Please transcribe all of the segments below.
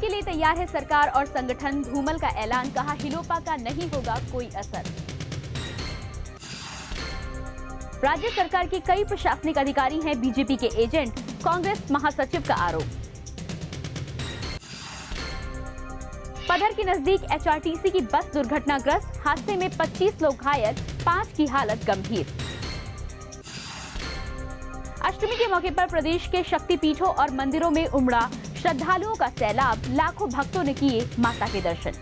के लिए तैयार है सरकार और संगठन, धूमल का ऐलान, कहा हिलोपा का नहीं होगा कोई असर। राज्य सरकार के कई प्रशासनिक अधिकारी हैं बीजेपी के एजेंट, कांग्रेस महासचिव का आरोप। पधर के नजदीक एचआरटीसी की बस दुर्घटनाग्रस्त, हादसे में 25 लोग घायल, 5 की हालत गंभीर। अष्टमी के मौके पर प्रदेश के शक्तिपीठों और मंदिरों में उमड़ा श्रद्धालुओं का सैलाब, लाखों भक्तों ने किए माता के दर्शन।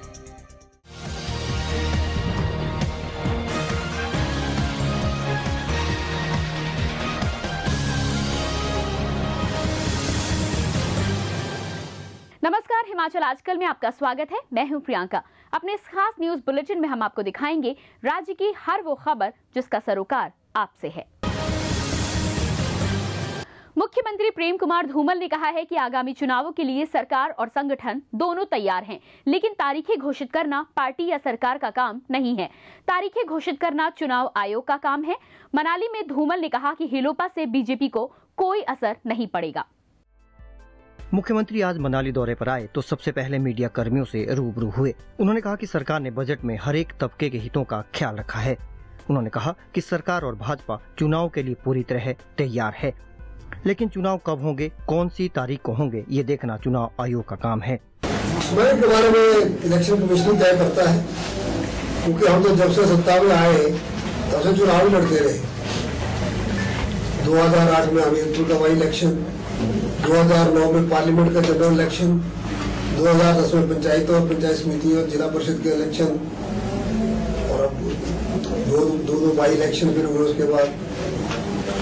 नमस्कार, हिमाचल आजकल में आपका स्वागत है। मैं हूं प्रियंका। अपने इस खास न्यूज बुलेटिन में हम आपको दिखाएंगे राज्य की हर वो खबर जिसका सरोकार आपसे है। मुख्यमंत्री प्रेम कुमार धूमल ने कहा है कि आगामी चुनावों के लिए सरकार और संगठन दोनों तैयार हैं, लेकिन तारीखें घोषित करना पार्टी या सरकार का काम नहीं है। तारीखें घोषित करना चुनाव आयोग का काम है। मनाली में धूमल ने कहा कि हिलोपा से बीजेपी को कोई असर नहीं पड़ेगा। मुख्यमंत्री आज मनाली दौरे पर आए तो सबसे पहले मीडिया कर्मियों से रूबरू हुए। उन्होंने कहा कि सरकार ने बजट में हर एक तबके के हितों का ख्याल रखा है। उन्होंने कहा कि सरकार और भाजपा चुनाव के लिए पूरी तरह तैयार है, लेकिन चुनाव कब होंगे, कौन सी तारीख को होंगे, ये देखना चुनाव आयोग का काम है। समय के बारे में इलेक्शन कमीशन तय करता है, क्योंकि हम तो जब से सत्ता में आए तब से चुनाव लड़ते रहे। 2008 में हमीरपुर का बाई इलेक्शन, 2009 में पार्लियामेंट का जनरल इलेक्शन, 2010 में पंचायत और पंचायत समिति और जिला परिषद के इलेक्शन, और अब दो बाई इलेक्शन फिर हुए उसके बाद।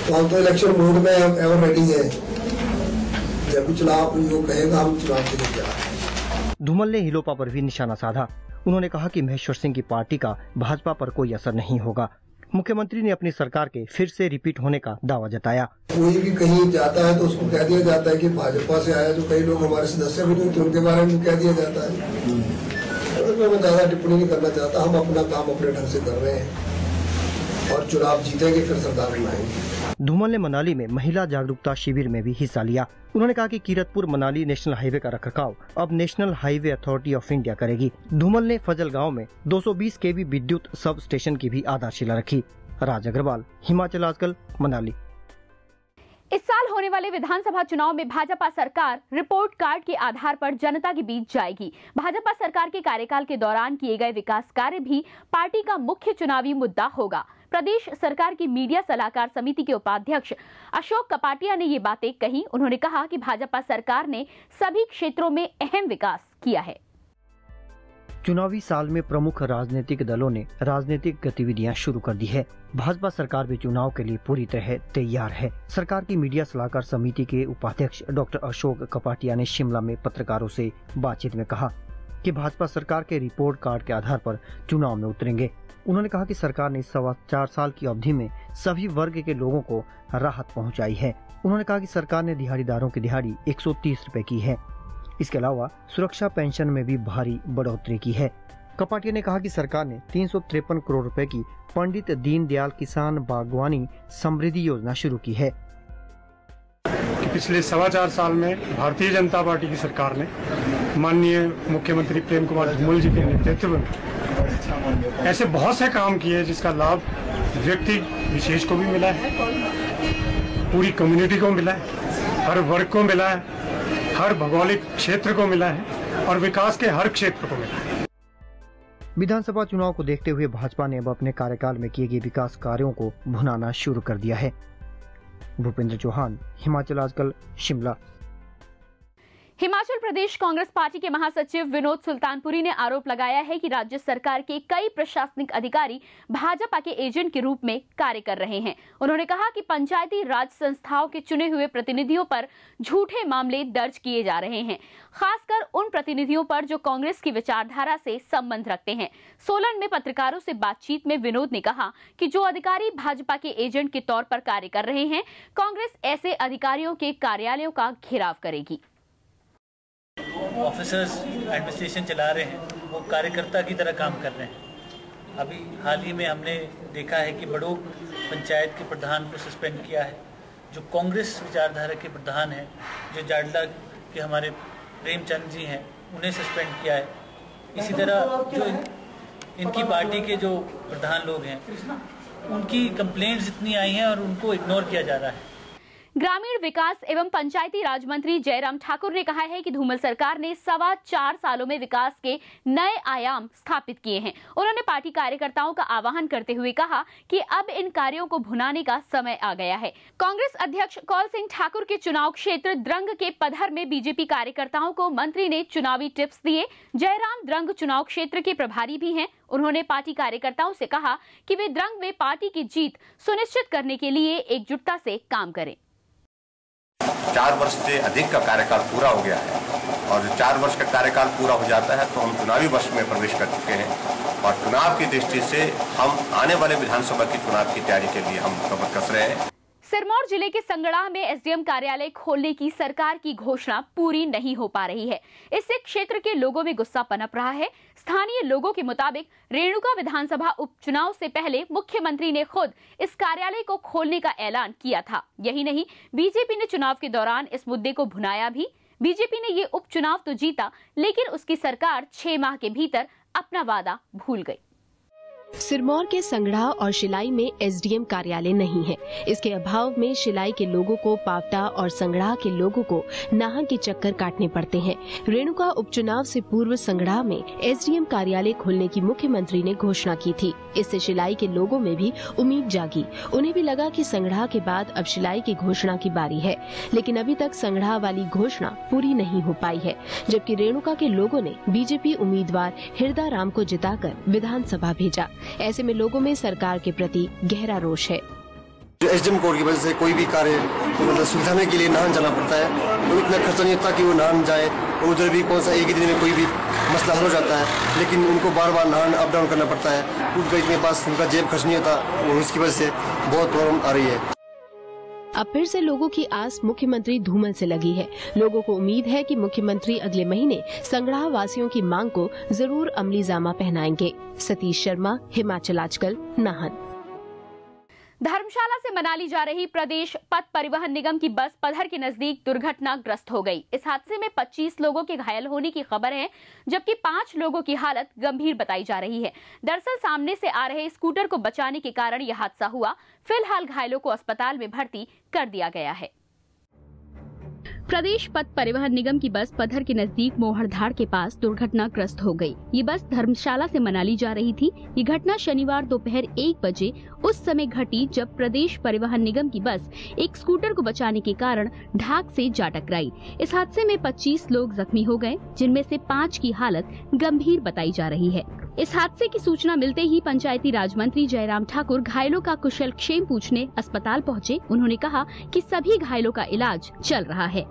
तो हम तो इलेक्शन मोड में एवर रेडी है। जब भी चुनाव योग कहेगा हम चुनाव के लिए तैयार हैं। धूमल ने हिलोपा पर भी निशाना साधा। उन्होंने कहा कि महेश्वर सिंह की पार्टी का भाजपा पर कोई असर नहीं होगा। मुख्यमंत्री ने अपनी सरकार के फिर से रिपीट होने का दावा जताया। कोई भी कहीं जाता है तो उसको कह दिया जाता है कि भाजपा से आया, जो कई लोग हमारे सदस्य भी नहीं थे उनके बारे में कह दिया जाता है। मैं ज्यादा टिप्पणी नहीं करना चाहता। हम अपना काम अपने ढंग से कर रहे हैं और चुनाव जीतेंगे, फिर सरकार बनाएंगे। धूमल ने मनाली में महिला जागरूकता शिविर में भी हिस्सा लिया। उन्होंने कहा कि कीरतपुर मनाली नेशनल हाईवे का रखरखाव अब national highway authority of India करेगी। धूमल ने फजल गांव में 220 kV विद्युत सब स्टेशन की भी आधारशिला रखी। राज अग्रवाल, हिमाचल आजकल, मनाली। इस साल होने वाले विधानसभा चुनाव में भाजपा सरकार रिपोर्ट कार्ड के आधार पर जनता के बीच जाएगी। भाजपा सरकार के कार्यकाल के दौरान किए गए विकास कार्य भी पार्टी का मुख्य चुनावी मुद्दा होगा। प्रदेश सरकार की मीडिया सलाहकार समिति के उपाध्यक्ष अशोक कपाटिया ने ये बातें कही। उन्होंने कहा कि भाजपा सरकार ने सभी क्षेत्रों में अहम विकास किया है। चुनावी साल में प्रमुख राजनीतिक दलों ने राजनीतिक गतिविधियां शुरू कर दी है। भाजपा सरकार भी चुनाव के लिए पूरी तरह तैयार है। सरकार की मीडिया सलाहकार समिति के उपाध्यक्ष डॉक्टर अशोक कपाटिया ने शिमला में पत्रकारों से बातचीत में कहा कि भाजपा सरकार के रिपोर्ट कार्ड के आधार पर चुनाव में उतरेंगे। उन्होंने कहा कि सरकार ने 4.25 साल की अवधि में सभी वर्ग के लोगों को राहत पहुंचाई है। उन्होंने कहा कि सरकार ने दिहाड़ीदारों की दिहाड़ी 130 रुपए की है। इसके अलावा सुरक्षा पेंशन में भी भारी बढ़ोतरी की है। कपाटिया ने कहा कि सरकार ने 353 करोड़ रुपए की पंडित दीनदयाल किसान बागवानी समृद्धि योजना शुरू की है। पिछले 4.25 साल में भारतीय जनता पार्टी की सरकार ने माननीय मुख्यमंत्री प्रेम कुमार धूमल जी के नेतृत्व में ऐसे बहुत से काम किए जिसका लाभ व्यक्ति विशेष को भी मिला है, पूरी कम्युनिटी को मिला है, हर वर्ग को मिला है, हर भौगोलिक क्षेत्र को मिला है और विकास के हर क्षेत्र को मिला है। विधानसभा चुनाव को देखते हुए भाजपा ने अब अपने कार्यकाल में किए गए विकास कार्यों को भुनाना शुरू कर दिया है। भूपेंद्र चौहान, हिमाचल आजकल, शिमला। हिमाचल प्रदेश कांग्रेस पार्टी के महासचिव विनोद सुल्तानपुरी ने आरोप लगाया है कि राज्य सरकार के कई प्रशासनिक अधिकारी भाजपा के एजेंट के रूप में कार्य कर रहे हैं। उन्होंने कहा कि पंचायती राज संस्थाओं के चुने हुए प्रतिनिधियों पर झूठे मामले दर्ज किए जा रहे हैं, खासकर उन प्रतिनिधियों पर जो कांग्रेस की विचारधारा से संबंध रखते हैं। सोलन में पत्रकारों से बातचीत में विनोद ने कहा कि जो अधिकारी भाजपा के एजेंट के तौर पर कार्य कर रहे हैं, कांग्रेस ऐसे अधिकारियों के कार्यालयों का घेराव करेगी। ऑफिसर्स एडमिनिस्ट्रेशन चला रहे हैं, वो कार्यकर्ता की तरह काम कर रहे हैं। अभी हाल ही में हमने देखा है कि बड़ोग पंचायत के प्रधान को सस्पेंड किया है, जो कांग्रेस विचारधारा के प्रधान हैं, जो जाडला के हमारे प्रेमचंद जी हैं, उन्हें सस्पेंड किया है। इसी तरह जो इनकी पार्टी के जो प्रधान लोग हैं उनकी कंप्लेंट्स इतनी आई हैं और उनको इग्नोर किया जा रहा है। ग्रामीण विकास एवं पंचायती राज मंत्री जयराम ठाकुर ने कहा है कि धूमल सरकार ने 4.25 सालों में विकास के नए आयाम स्थापित किए हैं। उन्होंने पार्टी कार्यकर्ताओं का आह्वान करते हुए कहा कि अब इन कार्यों को भुनाने का समय आ गया है। कांग्रेस अध्यक्ष कौल सिंह ठाकुर के चुनाव क्षेत्र द्रंग के पधर में बीजेपी कार्यकर्ताओं को मंत्री ने चुनावी टिप्स दिए। जयराम द्रंग चुनाव क्षेत्र के प्रभारी भी हैं। उन्होंने पार्टी कार्यकर्ताओं से कहा कि वे द्रंग में पार्टी की जीत सुनिश्चित करने के लिए एकजुटता से काम करें। 4 वर्ष से अधिक का कार्यकाल पूरा हो गया है और जब 4 वर्ष का कार्यकाल पूरा हो जाता है तो हम चुनावी वर्ष में प्रवेश कर चुके हैं और चुनाव की दृष्टि से हम आने वाले विधानसभा की चुनाव की तैयारी के लिए हम कमर कस रहे हैं। सिरमौर जिले के संगड़ा में एसडीएम कार्यालय खोलने की सरकार की घोषणा पूरी नहीं हो पा रही है। इससे क्षेत्र के लोगों में गुस्सा पनप रहा है। स्थानीय लोगों के मुताबिक रेणुका विधानसभा उपचुनाव से पहले मुख्यमंत्री ने खुद इस कार्यालय को खोलने का ऐलान किया था। यही नहीं, बीजेपी ने चुनाव के दौरान इस मुद्दे को भुनाया भी। बीजेपी ने ये उपचुनाव तो जीता, लेकिन उसकी सरकार 6 माह के भीतर अपना वादा भूल गई। सिरमौर के संगड़ा और शिलाई में एसडीएम कार्यालय नहीं है। इसके अभाव में शिलाई के लोगों को पावटा और संगड़ा के लोगों को नाहन के चक्कर काटने पड़ते हैं। रेणुका उपचुनाव से पूर्व संगड़ा में एसडीएम कार्यालय खोलने की मुख्यमंत्री ने घोषणा की थी। इससे शिलाई के लोगों में भी उम्मीद जागी। उन्हें भी लगा कि संगड़ा के बाद अब शिलाई की घोषणा की बारी है, लेकिन अभी तक संगड़ा वाली घोषणा पूरी नहीं हो पाई है। जबकि रेणुका के लोगों ने बीजेपी उम्मीदवार हृदय राम को जिताकर विधानसभा भेजा। ऐसे में लोगों में सरकार के प्रति गहरा रोष है। एसडीएम कोड की वजह से कोई भी कार्य मतलब सुविधाने के लिए नाहन जाना पड़ता है, तो इतना खर्चा नहीं होता कि वो नाहन जाए। उधर भी कौन सा एक ही दिन में कोई भी मसला हल हो जाता है, लेकिन उनको बार बार नाहन अप डाउन करना पड़ता है। उनका इतने पास उनका जेब खर्च नहीं होता, और उसकी वजह से बहुत प्रॉब्लम आ रही है। अब फिर से लोगों की आस मुख्यमंत्री धूमल से लगी है। लोगों को उम्मीद है कि मुख्यमंत्री अगले महीने संगड़ा वासियों की मांग को जरूर अमली जामा पहनाएंगे। सतीश शर्मा, हिमाचल आजकल, नाहन। धर्मशाला से मनाली जा रही प्रदेश पथ परिवहन निगम की बस पधर के नजदीक दुर्घटनाग्रस्त हो गई। इस हादसे में 25 लोगों के घायल होने की खबर है, जबकि 5 लोगों की हालत गंभीर बताई जा रही है। दरअसल सामने से आ रहे स्कूटर को बचाने के कारण यह हादसा हुआ। फिलहाल घायलों को अस्पताल में भर्ती कर दिया गया है। प्रदेश पथ परिवहन निगम की बस पधर के नजदीक मोहरधाड़ के पास दुर्घटनाग्रस्त हो गई। ये बस धर्मशाला से मनाली जा रही थी। ये घटना शनिवार दोपहर 1 बजे उस समय घटी जब प्रदेश परिवहन निगम की बस एक स्कूटर को बचाने के कारण ढाक से जा टकराई। इस हादसे में 25 लोग जख्मी हो गए, जिनमें से 5 की हालत गंभीर बताई जा रही है। इस हादसे की सूचना मिलते ही पंचायती राज मंत्री जयराम ठाकुर घायलों का कुशल क्षेम पूछने अस्पताल पहुंचे। उन्होंने कहा कि सभी घायलों का इलाज चल रहा है।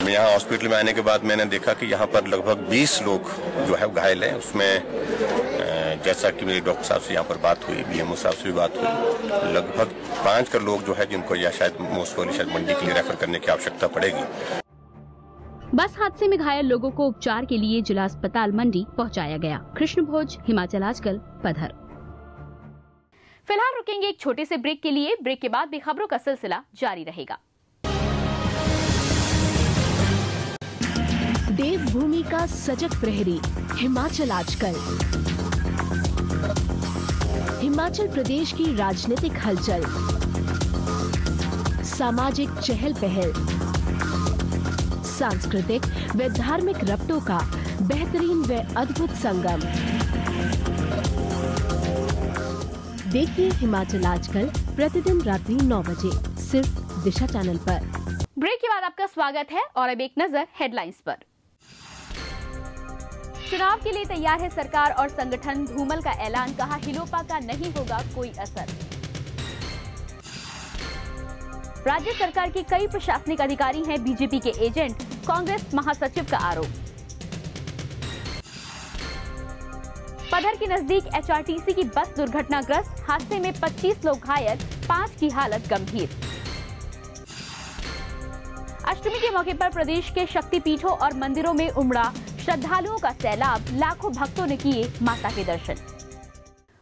यहाँ हॉस्पिटल में आने के बाद मैंने देखा कि यहाँ पर लगभग 20 लोग जो है घायल हैं। उसमें जैसा कि मेरे डॉक्टर साहब से यहाँ पर बात हुई, बीएमओ साहब से भी बात हुई, लगभग 5 का लोग जो है जिनको या शायद मोस्ट वाली शायद मंडी के लिए रेफर करने की आवश्यकता पड़ेगी। बस हादसे में घायल लोगों को उपचार के लिए जिला अस्पताल मंडी पहुंचाया गया। कृष्ण भोज, हिमाचल आजकल, पधर। फिलहाल रुकेंगे एक छोटे से ब्रेक के लिए। ब्रेक के बाद भी खबरों का सिलसिला जारी रहेगा। देवभूमि का सजग प्रहरी, हिमाचल आजकल। हिमाचल प्रदेश की राजनीतिक हलचल, सामाजिक चहल पहल, सांस्कृतिक व धार्मिक रबतों का बेहतरीन व अद्भुत संगम। देखिए हिमाचल आजकल प्रतिदिन रात्रि 9 बजे सिर्फ दिशा चैनल पर। ब्रेक के बाद आपका स्वागत है और अब एक नजर हेडलाइंस पर। चुनाव के लिए तैयार है सरकार और संगठन। धूमल का ऐलान, कहा हिलोपा का नहीं होगा कोई असर। राज्य सरकार के कई प्रशासनिक अधिकारी हैं बीजेपी के एजेंट, कांग्रेस महासचिव का आरोप। पधर के नजदीक एचआरटीसी की बस दुर्घटनाग्रस्त, हादसे में 25 लोग घायल, 5 की हालत गंभीर। अष्टमी के मौके पर प्रदेश के शक्तिपीठों और मंदिरों में उमड़ा श्रद्धालुओं का सैलाब, लाखों भक्तों ने किए माता के दर्शन।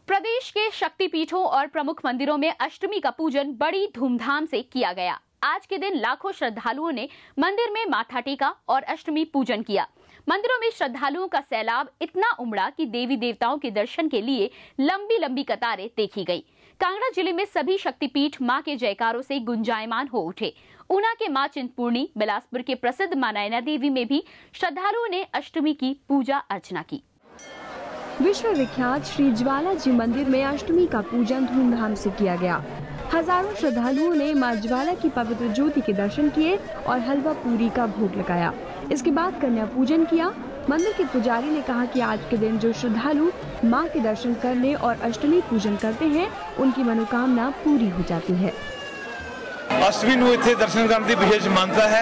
प्रदेश के शक्तिपीठों और प्रमुख मंदिरों में अष्टमी का पूजन बड़ी धूमधाम से किया गया। आज के दिन लाखों श्रद्धालुओं ने मंदिर में माथा टेका और अष्टमी पूजन किया। मंदिरों में श्रद्धालुओं का सैलाब इतना उमड़ा कि देवी देवताओं के दर्शन के लिए लंबी लंबी कतारें देखी गई। कांगड़ा जिले में सभी शक्तिपीठ मां के जयकारों से गुंजायमान हो उठे। ऊना के मां चिंतपूर्णी, बिलासपुर के प्रसिद्ध मां नैना देवी में भी श्रद्धालुओं ने अष्टमी की पूजा अर्चना की। विश्व विख्यात श्री ज्वाला जी मंदिर में अष्टमी का पूजन धूमधाम से किया गया। हजारों श्रद्धालुओं ने मां ज्वाला की पवित्र ज्योति के दर्शन किए और हलवा पूरी का भोग लगाया। इसके बाद कन्या पूजन किया। मंदिर के पुजारी ने कहा कि आज के दिन जो श्रद्धालु मां के दर्शन करने और अष्टमी पूजन करते हैं, उनकी मनोकामना पूरी हो जाती है। अष्टमी ਨੂੰ ਇੱਥੇ ਦਰਸ਼ਨ ਕਰਨ ਦੀ ਵਿਸ਼ੇਸ਼ ਮਾਨਤਾ ਹੈ।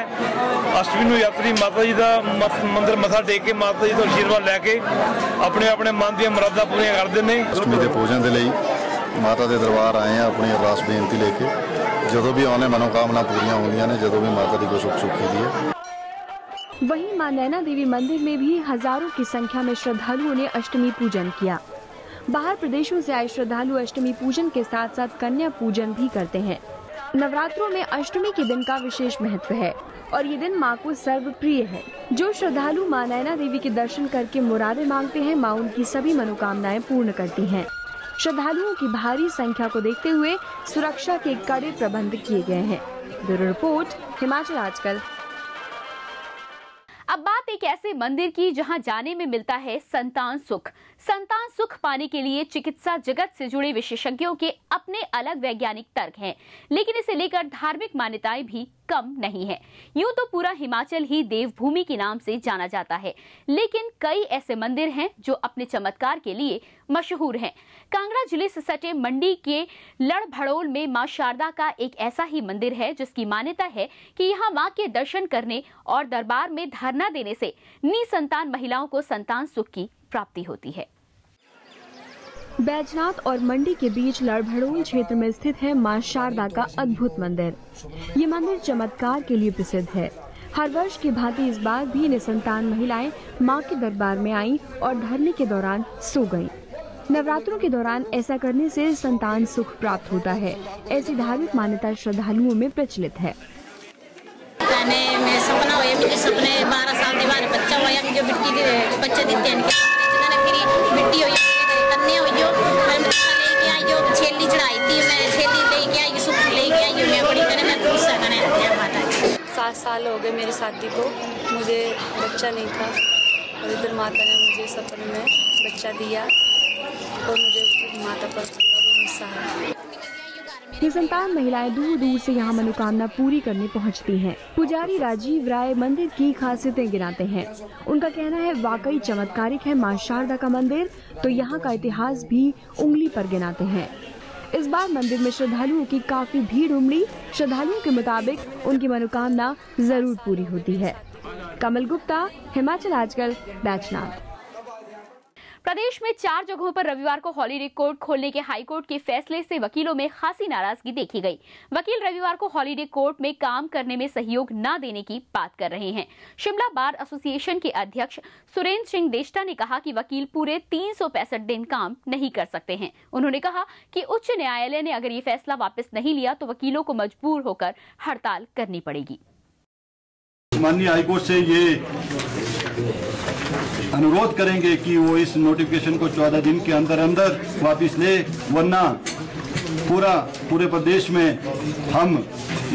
ਅਸ਼ਟਮੀ ਨੂੰ ਯਾਤਰੀ ਮਾਤਾ ਜੀ ਦਾ ਮੰਦਿਰ ਮੱਥਾ ਟੇਕ ਕੇ ਮਾਤਾ ਜੀ ਤੋਂ ਆਸ਼ੀਰਵਾਦ ਲੈ ਕੇ ਆਪਣੇ ਆਪਣੇ ਮਨ ਦੀਆਂ ਮੁਰਾਦਾਂ ਪੂਰੀਆਂ ਕਰਦੇ ਨੇ। ਅਸ਼ਟਮੀ ਦੇ ਪੂਜਨ ਦੇ ਲਈ ਮਾਤਾ ਦੇ ਦਰਬਾਰ ਆਏ ਆ ਆਪਣੀ ਅਰਦਾਸ ਬੇਨਤੀ ਲੈ ਕੇ। ਜਦੋਂ ਵੀ ਆਉਣੇ मनोकामना पूरियां ਹੁੰਦੀਆਂ ਨੇ, ਜਦੋਂ भी माता दी को सुख सुखी दी है। वहीं मां नैना देवी मंदिर में भी हजारों की संख्या में श्रद्धालुओं ने अष्टमी पूजन किया। बाहर प्रदेशों से आए श्रद्धालु अष्टमी पूजन के साथ साथ कन्या पूजन भी करते हैं। नवरात्रों में अष्टमी के दिन का विशेष महत्व है और ये दिन मां को सर्व प्रिय है। जो श्रद्धालु मां नैना देवी के दर्शन करके मुरादें मांगते हैं, मां उनकी सभी मनोकामनाएं पूर्ण करती हैं। श्रद्धालुओं की भारी संख्या को देखते हुए सुरक्षा के कड़े प्रबंध किए गए हैं। ब्यूरो रिपोर्ट, हिमाचल आजकल। अब बात एक ऐसे मंदिर की जहां जाने में मिलता है संतान सुख। संतान सुख पाने के लिए चिकित्सा जगत से जुड़े विशेषज्ञों के अपने अलग वैज्ञानिक तर्क हैं, लेकिन इसे लेकर धार्मिक मान्यताएं भी कम नहीं है। यूं तो पूरा हिमाचल ही देवभूमि के नाम से जाना जाता है, लेकिन कई ऐसे मंदिर हैं जो अपने चमत्कार के लिए मशहूर हैं। कांगड़ा जिले से सटे मंडी के लड़भड़ोल में मां शारदा का एक ऐसा ही मंदिर है जिसकी मान्यता है कि यहां मां के दर्शन करने और दरबार में धरना देने से निसंतान महिलाओं को संतान सुख की प्राप्ति होती है। बैजनाथ और मंडी के बीच लड़भड़ोल क्षेत्र में स्थित है मां शारदा का अद्भुत मंदिर। ये मंदिर चमत्कार के लिए प्रसिद्ध है। हर वर्ष की भांति इस बार भी निसंतान महिलाएं मां के दरबार में आईं और धरने के दौरान सो गईं। नवरात्रों के दौरान ऐसा करने से संतान सुख प्राप्त होता है। ऐसी धार्मिक मान्यता श्रद्धालुओं में प्रचलित है। सपना हुआ मुझे, सपने 12 साल के बाद बच्चा हुआ, मुझे बिट्टी बच्चे देते हैं बिट्टी हुई कन्या हुई लेके आई जो छेली चढ़ाई थी, मैं छेली लेके आई सुख लेके आई मैं बड़ी करे मैं खुश है। 7 साल हो गए मेरी शादी को, मुझे बच्चा नहीं था और इधर माता ने मुझे सपने में बच्चा दिया और मुझे माता पर पूरा भरोसा है। निसंतान महिलाएं दूर दूर से यहाँ मनोकामना पूरी करने पहुँचती हैं। पुजारी राजीव राय मंदिर की खासियतें गिनाते हैं। उनका कहना है वाकई चमत्कारिक है मां शारदा का मंदिर, तो यहाँ का इतिहास भी उंगली पर गिनाते हैं। इस बार मंदिर में श्रद्धालुओं की काफी भीड़ उमड़ी। श्रद्धालुओं के मुताबिक उनकी मनोकामना जरूर पूरी होती है। कमल गुप्ता, हिमाचल आजकल, बैजनाथ। प्रदेश में 4 जगहों पर रविवार को हॉलीडे कोर्ट खोलने के हाईकोर्ट के फैसले से वकीलों में खासी नाराजगी देखी गई। वकील रविवार को हॉलीडे कोर्ट में काम करने में सहयोग न देने की बात कर रहे हैं। शिमला बार एसोसिएशन के अध्यक्ष सुरेंद्र सिंह देष्टा ने कहा कि वकील पूरे 365 दिन काम नहीं कर सकते हैं। उन्होंने कहा कि उच्च न्यायालय ने अगर ये फैसला वापस नहीं लिया तो वकीलों को मजबूर होकर हड़ताल करनी पड़ेगी। माननीय हाईकोर्ट से ये अनुरोध करेंगे कि वो इस नोटिफिकेशन को 14 दिन के अंदर अंदर वापस ले, वरना पूरे प्रदेश में हम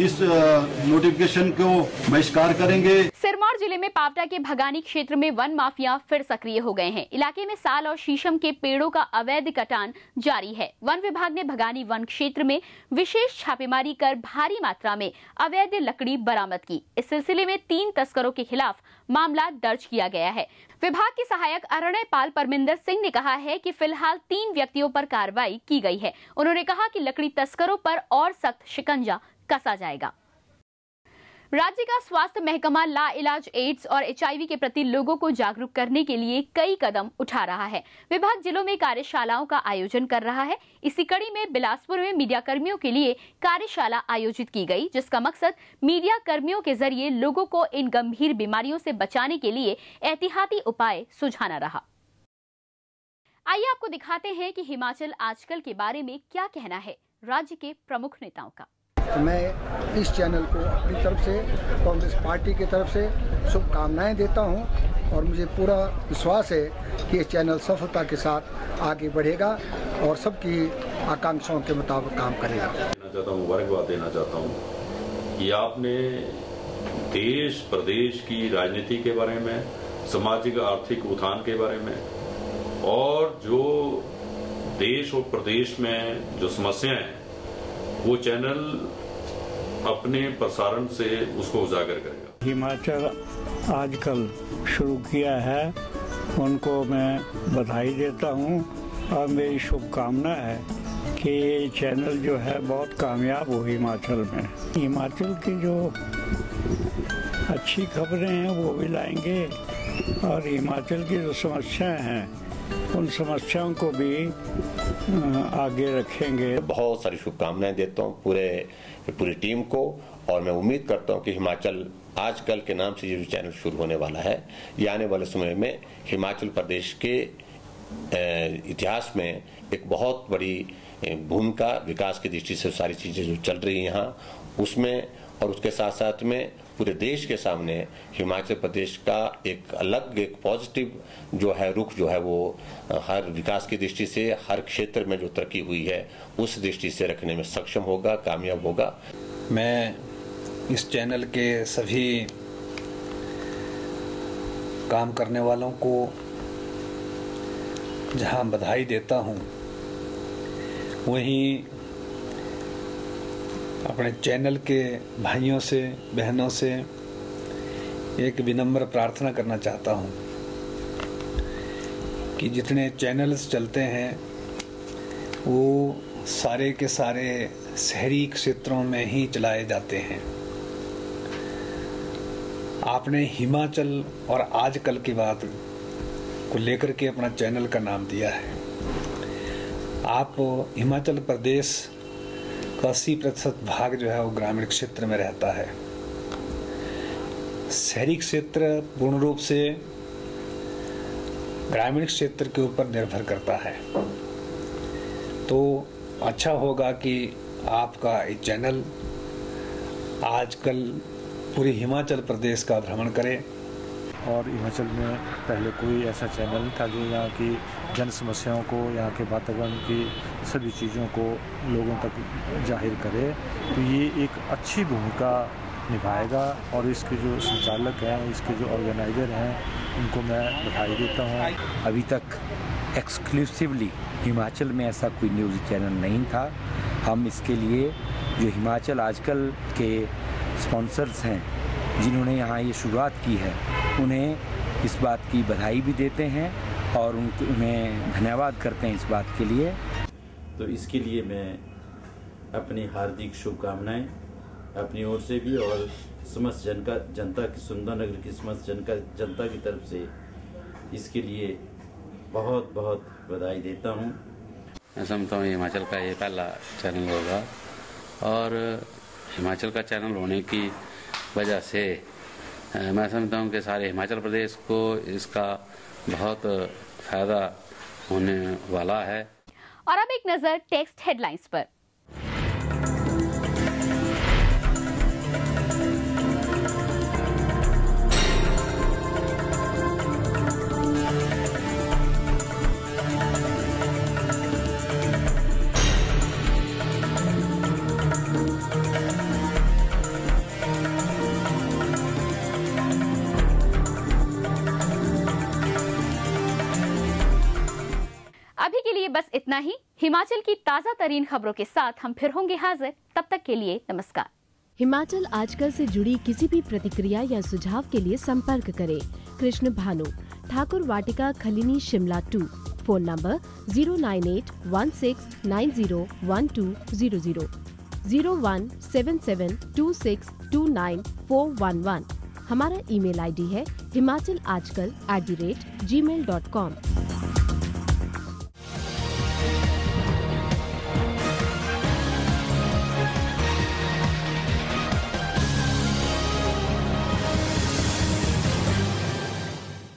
इस नोटिफिकेशन को बहिष्कार करेंगे। सिरमौर जिले में पावटा के भगानी क्षेत्र में वन माफिया फिर सक्रिय हो गए हैं। इलाके में साल और शीशम के पेड़ों का अवैध कटान जारी है। वन विभाग ने भगानी वन क्षेत्र में विशेष छापेमारी कर भारी मात्रा में अवैध लकड़ी बरामद की। इस सिलसिले में 3 तस्करों के खिलाफ मामला दर्ज किया गया है। विभाग के सहायक अरण्यपाल परमिंदर सिंह ने कहा है कि फिलहाल 3 व्यक्तियों पर कार्रवाई की गई है। उन्होंने कहा कि लकड़ी तस्करों पर और सख्त शिकंजा कसा जाएगा। राज्य का स्वास्थ्य महकमा लाइलाज एड्स और HIV के प्रति लोगों को जागरूक करने के लिए कई कदम उठा रहा है। विभाग जिलों में कार्यशालाओं का आयोजन कर रहा है। इसी कड़ी में बिलासपुर में मीडिया कर्मियों के लिए कार्यशाला आयोजित की गई, जिसका मकसद मीडिया कर्मियों के जरिए लोगों को इन गंभीर बीमारियों से बचाने के लिए एहतियाती उपाय सुझाना रहा। आइए आपको दिखाते हैं कि हिमाचल आजकल के बारे में क्या कहना है राज्य के प्रमुख नेताओं का। तो मैं इस चैनल को अपनी तरफ से, कांग्रेस पार्टी की तरफ से शुभकामनाएं देता हूं और मुझे पूरा विश्वास है कि ये चैनल सफलता के साथ आगे बढ़ेगा और सबकी आकांक्षाओं के मुताबिक काम करेगा। मुबारकबाद देना चाहता हूँ कि आपने देश प्रदेश की राजनीति के बारे में, सामाजिक आर्थिक उत्थान के बारे में और जो देश और प्रदेश में जो समस्याएं हैं वो चैनल अपने प्रसारण से उसको उजागर करेगा। हिमाचल आजकल शुरू किया है, उनको मैं बधाई देता हूं और मेरी शुभकामना है कि ये चैनल जो है बहुत कामयाब हो हिमाचल में। हिमाचल की जो अच्छी खबरें हैं वो भी लाएंगे और हिमाचल की जो समस्याएं हैं उन समस्याओं को भी आगे रखेंगे। बहुत सारी शुभकामनाएं देता हूँ पूरी टीम को और मैं उम्मीद करता हूँ कि हिमाचल आजकल के नाम से ये जो चैनल शुरू होने वाला है, ये आने वाले समय में हिमाचल प्रदेश के इतिहास में एक बहुत बड़ी भूमिका विकास की दृष्टि से सारी चीजें जो चल रही हैं यहाँ उसमें, और उसके साथ साथ में पूरे देश के सामने हिमाचल प्रदेश का एक अलग एक पॉजिटिव जो है रुख जो है वो हर विकास की दृष्टि से हर क्षेत्र में जो तरक्की हुई है उस दृष्टि से रखने में सक्षम होगा, कामयाब होगा। मैं इस चैनल के सभी काम करने वालों को जहां बधाई देता हूं, वहीं अपने चैनल के भाइयों से बहनों से एक विनम्र प्रार्थना करना चाहता हूं कि जितने चैनल्स चलते हैं वो सारे के सारे शहरी क्षेत्रों में ही चलाए जाते हैं। आपने हिमाचल और आजकल की बात को लेकर के अपना चैनल का नाम दिया है। आप हिमाचल प्रदेश का 80% भाग जो है वो ग्रामीण क्षेत्र में रहता है। शहरी क्षेत्र पूर्ण रूप से ग्रामीण क्षेत्र के ऊपर निर्भर करता है। तो अच्छा होगा कि आपका ये चैनल आजकल पूरी हिमाचल प्रदेश का भ्रमण करे। और हिमाचल में पहले कोई ऐसा चैनल नहीं था जो यहाँ की जन समस्याओं को, यहाँ के वातावरण की सभी चीज़ों को लोगों तक जाहिर करे। तो ये एक अच्छी भूमिका निभाएगा और इसके जो संचालक हैं, इसके जो ऑर्गेनाइजर हैं, उनको मैं बधाई देता हूँ। अभी तक एक्सक्लूसिवली हिमाचल में ऐसा कोई न्यूज़ चैनल नहीं था। हम इसके लिए जो हिमाचल आजकल के स्पॉन्सर्स हैं जिन्होंने यहाँ ये शुरुआत की है, उन्हें इस बात की बधाई भी देते हैं और उन्हें धन्यवाद करते हैं इस बात के लिए। तो इसके लिए मैं अपनी हार्दिक शुभकामनाएं अपनी ओर से भी और समस्त जनता की, सुंदरनगर की समस्त जनता की तरफ से इसके लिए बहुत बहुत बधाई देता हूं। मैं समझता हूँ हिमाचल का ये पहला चैनल होगा और हिमाचल का चैनल होने की वजह से मैं समझता हूँ कि सारे हिमाचल प्रदेश को इसका बहुत फायदा होने वाला है। और अब एक नजर टेक्स्ट हेडलाइंस पर। अभी के लिए बस इतना ही। हिमाचल की ताजा तरीन खबरों के साथ हम फिर होंगे हाजिर। तब तक के लिए नमस्कार। हिमाचल आजकल से जुड़ी किसी भी प्रतिक्रिया या सुझाव के लिए संपर्क करें कृष्ण भानु, ठाकुर वाटिका, खलीनी, शिमला 2। Phone number 09816901200, 017726294111। हमारा ईमेल आईडी है himachalaajkal@gmail.com।